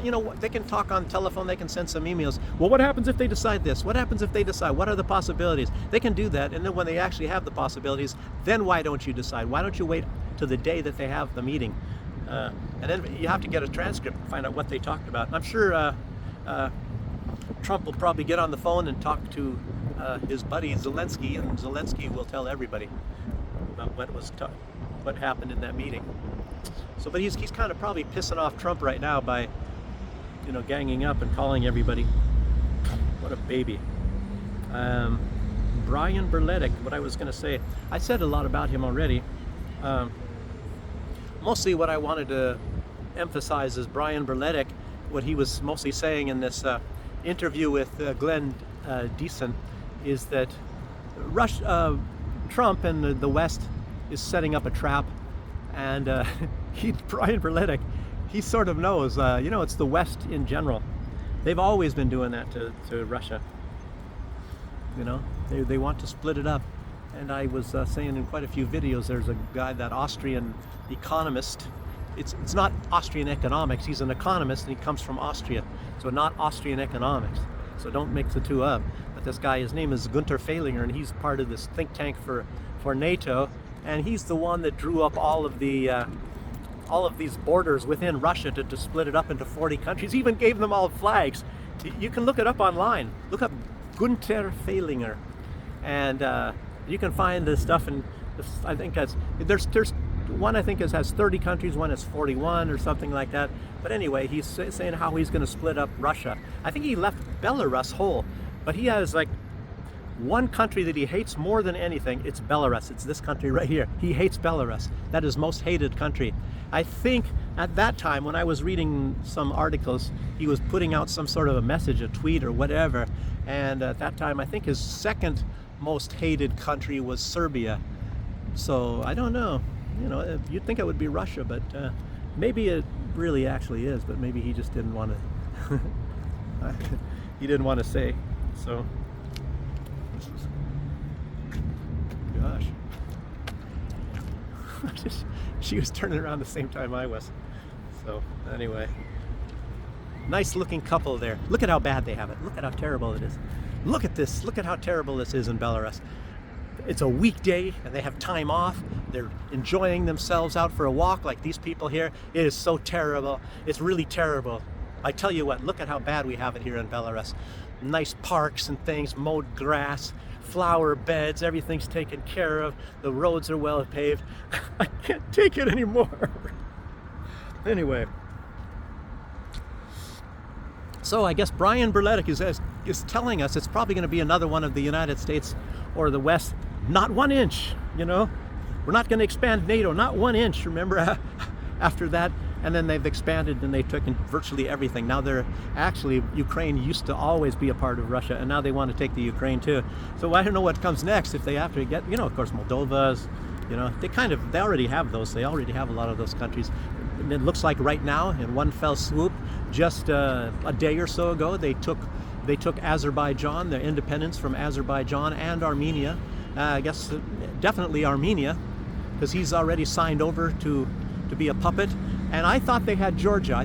you know, they can talk on telephone, they can send some emails. Well, what happens if they decide this? What happens if they decide? What are the possibilities? They can do that, and then when they actually have the possibilities, then why don't you decide? Why don't you wait to the day that they have the meeting? And then you have to get a transcript and find out what they talked about. And I'm sure Trump will probably get on the phone and talk to his buddy Zelensky, and Zelensky will tell everybody about what happened in that meeting. So, but he's kind of probably pissing off Trump right now by, you know, ganging up and calling everybody. What a baby. Brian Berletic, what I was going to say, I said a lot about him already. Mostly what I wanted to emphasize is Brian Berletic, what he was mostly saying in this interview with Glenn Deason, is that Trump and the West is setting up a trap, and Brian Berletic, he sort of knows, you know, it's the West in general. They've always been doing that to Russia. You know, they want to split it up. And I was saying in quite a few videos, there's a guy, that Austrian economist. It's not Austrian economics, he's an economist, and he comes from Austria. So not Austrian economics. So don't mix the two up. But this guy, his name is Gunther Fehlinger, and he's part of this think tank for NATO. And he's the one that drew up all of these borders within Russia to split it up into 40 countries. He even gave them all flags. You can look it up online. Look up Gunther Fehlinger, and you can find this stuff. And I think there's one, I think, has 30 countries. One is 41 or something like that. But anyway, he's saying how he's going to split up Russia. I think he left Belarus whole, but he has like one country that he hates more than anything. It's Belarus. It's this country right here. He hates Belarus. That is most hated country. I think at that time, when I was reading some articles, he was putting out some sort of a message, a tweet or whatever. And at that time, I think his second most hated country was Serbia. So I don't know. You know, you'd think it would be Russia, but maybe it really actually is. But maybe he just didn't want to. He didn't want to say. So. Gosh. She was turning around the same time I was. So anyway, nice looking couple there. Look at how bad they have it. Look at how terrible it is. Look at this. Look at how terrible this is in Belarus. It's a weekday and they have time off. They're enjoying themselves out for a walk like these people here. It is so terrible. It's really terrible. I tell you what, look at how bad we have it here in Belarus. Nice parks and things, mowed grass, flower beds, everything's taken care of. The roads are well paved. I can't take it anymore. Anyway. So I guess Brian Berletic is telling us it's probably going to be another one of the United States or the West. Not 1 inch, you know. We're not going to expand NATO, not 1 inch, remember, after that. And then they've expanded and they took in virtually everything. Now they're actually, Ukraine used to always be a part of Russia, and now they want to take the Ukraine too. So I don't know what comes next if they have to get, you know, of course, Moldova's, you know, they already have those. They already have a lot of those countries. And it looks like right now, in one fell swoop, just a day or so ago, they took Azerbaijan, their independence from Azerbaijan and Armenia. I guess definitely Armenia, because he's already signed over to be a puppet. And I thought they had Georgia.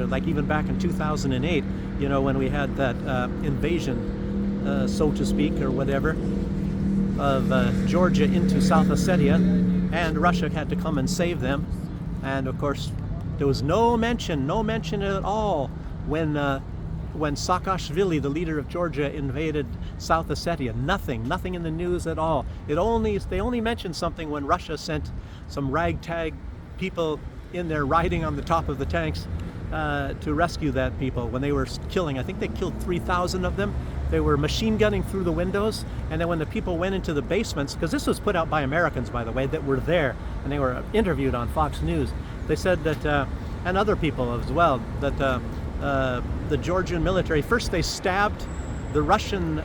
Like even back in 2008, you know, when we had that invasion, so to speak, or whatever. Georgia into South Ossetia, and Russia had to come and save them. And of course, there was no mention at all when Saakashvili, the leader of Georgia, invaded South Ossetia. Nothing in the news at all. They only mentioned something when Russia sent some ragtag people in there riding on the top of the tanks to rescue that people when they were killing. I think they killed 3,000 of them. They were machine gunning through the windows, and then when the people went into the basements, because this was put out by Americans, by the way, that were there, and they were interviewed on Fox News, they said that, and other people as well, that the Georgian military, first they stabbed the Russian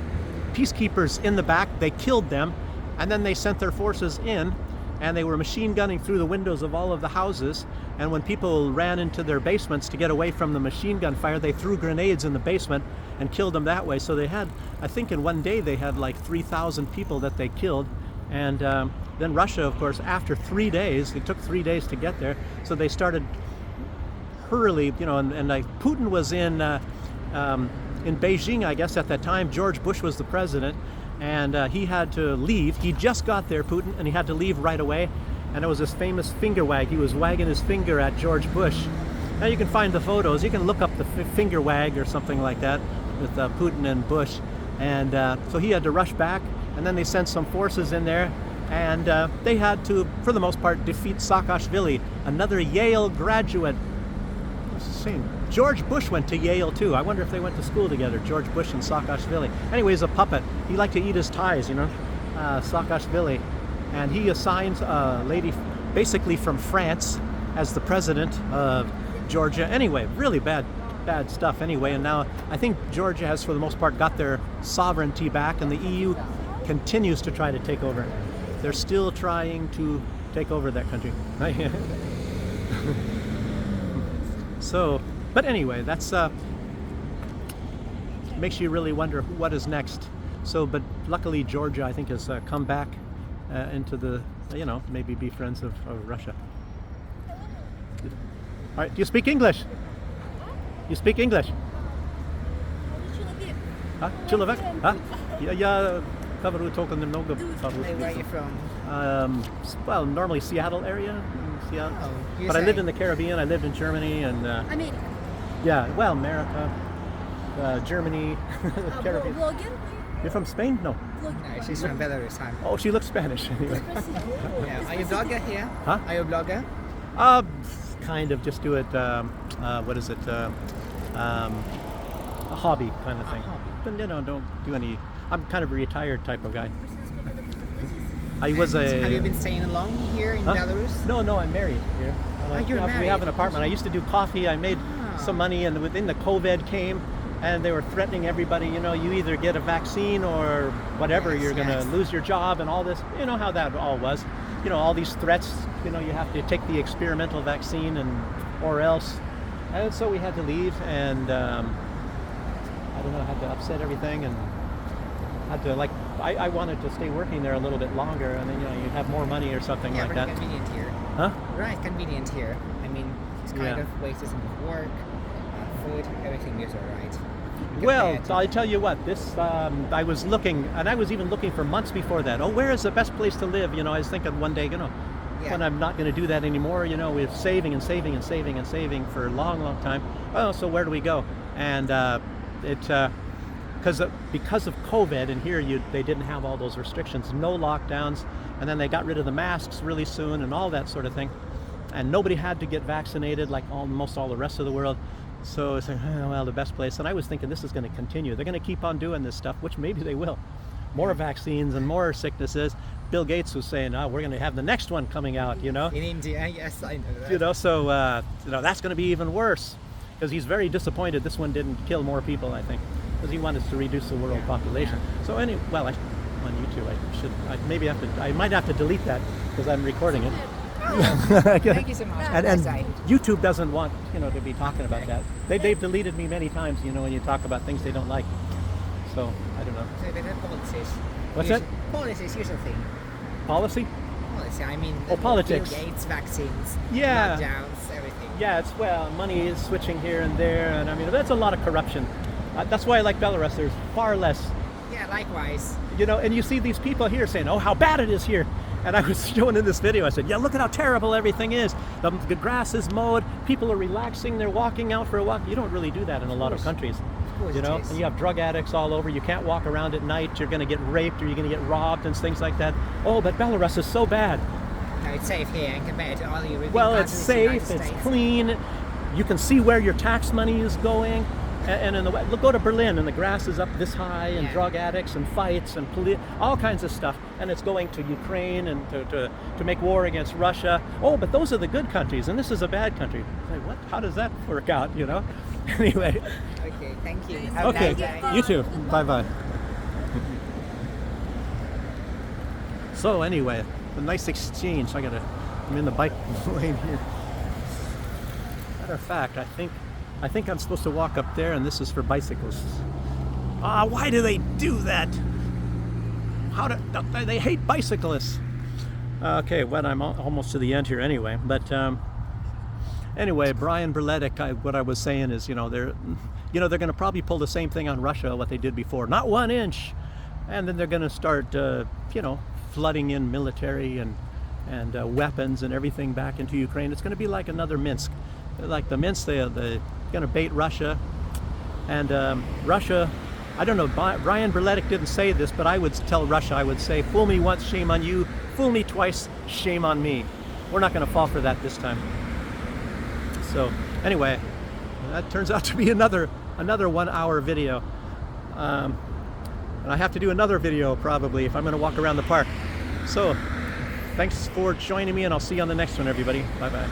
peacekeepers in the back, they killed them, and then they sent their forces in, and they were machine gunning through the windows of all of the houses. And when people ran into their basements to get away from the machine gun fire, they threw grenades in the basement and killed them that way. So they had, I think in one day they had like 3,000 people that they killed. And then Russia, of course, after 3 days, it took 3 days to get there, so they started hurriedly, and like Putin was in Beijing, I guess, at that time. George Bush was the president, and he had to leave. He just got there, Putin, and he had to leave right away. And it was this famous finger wag. He was wagging his finger at George Bush. Now you can find the photos. You can look up the finger wag or something like that with Putin and Bush. And so he had to rush back, and then they sent some forces in there, and they had to, for the most part, defeat Saakashvili, another Yale graduate. What's the same? George Bush went to Yale too. I wonder if they went to school together, George Bush and Saakashvili. Anyway, he's a puppet. He liked to eat his ties, Saakashvili. And he assigns a lady basically from France as the president of Georgia. Anyway, really bad stuff anyway. And now I think Georgia has, for the most part, got their sovereignty back, and the EU continues to try to take over. They're still trying to take over that country. So, but anyway, that's makes you really wonder what is next. So, but luckily Georgia, I think, has come back into the, maybe be friends of Russia. All right, do you speak English? You speak English? Человек? Я говорю только немного по-русски. Where are you from? Well, normally Seattle area. Seattle. Oh, But I lived in the Caribbean. I lived in Germany and America. yeah, well, America, Germany, Caribbean. Блогер? You're from Spain? No. No, she's from Belarus. Oh, she looks Spanish anyway. Yeah. Are you a blogger here? Huh? Are you a blogger? Kind of just do it. What is it? A hobby kind of thing. But don't do any. I'm kind of a retired type of guy. I was a. Have you been staying alone here in Huh? Belarus? No, I'm married here. You're We married. have an apartment. I used to do coffee. I made some money, and within the COVID came, and they were threatening everybody. You either get a vaccine or whatever, Yes, you're going to yes. lose your job and all this. You know how that all was. All these threats. You have to take the experimental vaccine or else. And so we had to leave, and I don't know, had to upset everything, and had to I wanted to stay working there a little bit longer, and then you'd have more money or something Yeah, like very that. convenient here. Huh? Right, convenient here. I mean, it's kind Yeah. of wasted some work, food, everything is alright. You can Well, pay it. I tell you what, this I was looking, and I was even looking for months before that. Oh, where is the best place to live? I was thinking one day, Yeah. when I'm not going to do that anymore, we're saving and saving and saving and saving for a long, long time. Oh, so where do we go? And because of COVID, and here they didn't have all those restrictions, no lockdowns, and then they got rid of the masks really soon and all that sort of thing, and nobody had to get vaccinated like almost all the rest of the world. So it's like, well, the best place. And I was thinking this is going to continue. They're going to keep on doing this stuff, which maybe they will. More vaccines and more sicknesses. Bill Gates was saying, we're going to have the next one coming out, In India, yes, I know that. So that's going to be even worse, because he's very disappointed this one didn't kill more people, I think, because he wanted to reduce the world population. So on YouTube, I might have to delete that because I'm recording it. Thank you so much. And Bye. YouTube doesn't want to be talking about that. They've deleted me many times, when you talk about things they don't like. So I don't know. So they have policies. What's that? Policies, usual thing. Policy? Policy, I mean, Politics. Bill Gates, vaccines, Yeah. lockdowns, everything. Yeah, money is switching here and there, and that's a lot of corruption. That's why I like Belarus. There's far less Yeah, likewise. You know, and you see these people here saying, oh, how bad it is here. And I was showing in this video, I said, yeah, look at how terrible everything is. The grass is mowed, people are relaxing, they're walking out for a walk. You don't really do that in a lot of countries. course You it know, is. and you have drug addicts all over. You can't walk around at night. You're going to get raped or you're going to get robbed and things like that. Oh, but Belarus is so bad. No, it's safe here and compared to all the European Well, parts it's of the United safe, it's States. clean. You can see where your tax money is going. And in the look, go to Berlin, and the grass is up this high, and Yeah. drug addicts and fights and all kinds of stuff. And it's going to Ukraine and to make war against Russia. Oh, but those are the good countries, and this is a bad country. It's like, what? How does that work out? You know? Anyway. Okay, thank you. Have a Okay. nice day. You too. Bye bye. So anyway, a nice exchange. I'm in the bike lane here. Matter of fact, I think I'm supposed to walk up there, and this is for bicyclists. Why do they do that? They hate bicyclists? Okay, well, I'm almost to the end here anyway. But anyway, Brian Berletic, what I was saying is, they're going to probably pull the same thing on Russia, what they did before. Not 1 inch. And then they're going to start, flooding in military and weapons and everything back into Ukraine. It's going to be like another Minsk. Like the Minsk, they're going to bait Russia. And Russia, I don't know, Brian Berletic didn't say this, but I would tell Russia, I would say, fool me once, shame on you. Fool me twice, shame on me. We're not going to fall for that this time. So anyway, that turns out to be another 1 hour video. And I have to do another video probably if I'm going to walk around the park. So thanks for joining me, and I'll see you on the next one, everybody. Bye-bye.